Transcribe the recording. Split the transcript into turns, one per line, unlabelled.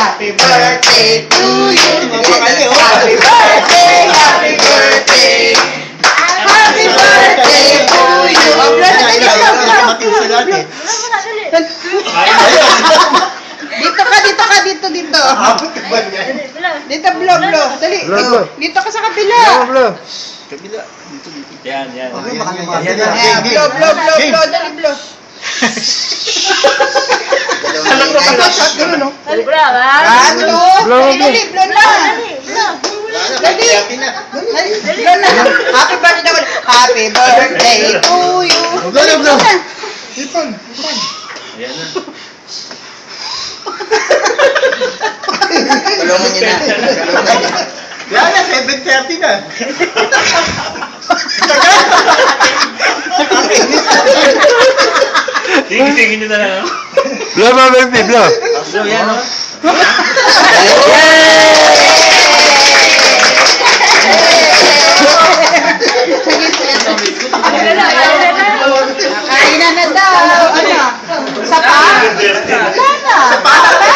Happy birthday to you. Happy birthday, happy birthday. Happy birthday to you. Dito ka, dito ka, dito. Dito, blow. Dali. Dito ka sa kabila.
Kabila.
Yan.
Blow. Dali, blow.
Alam ko pala.
Sobra ba?
Dali, blow na. Dali. Blow na. Happy birthday. Happy birthday to you.
Blow.
Ipon.
Ayan na.
Tulungan niyo na.
Yan na, 7:30 na.
Tingin nyo na lang.
Blow mo, baby, blow.
So, yan o.
Kainan na daw. Ano? Sapa? Wala na.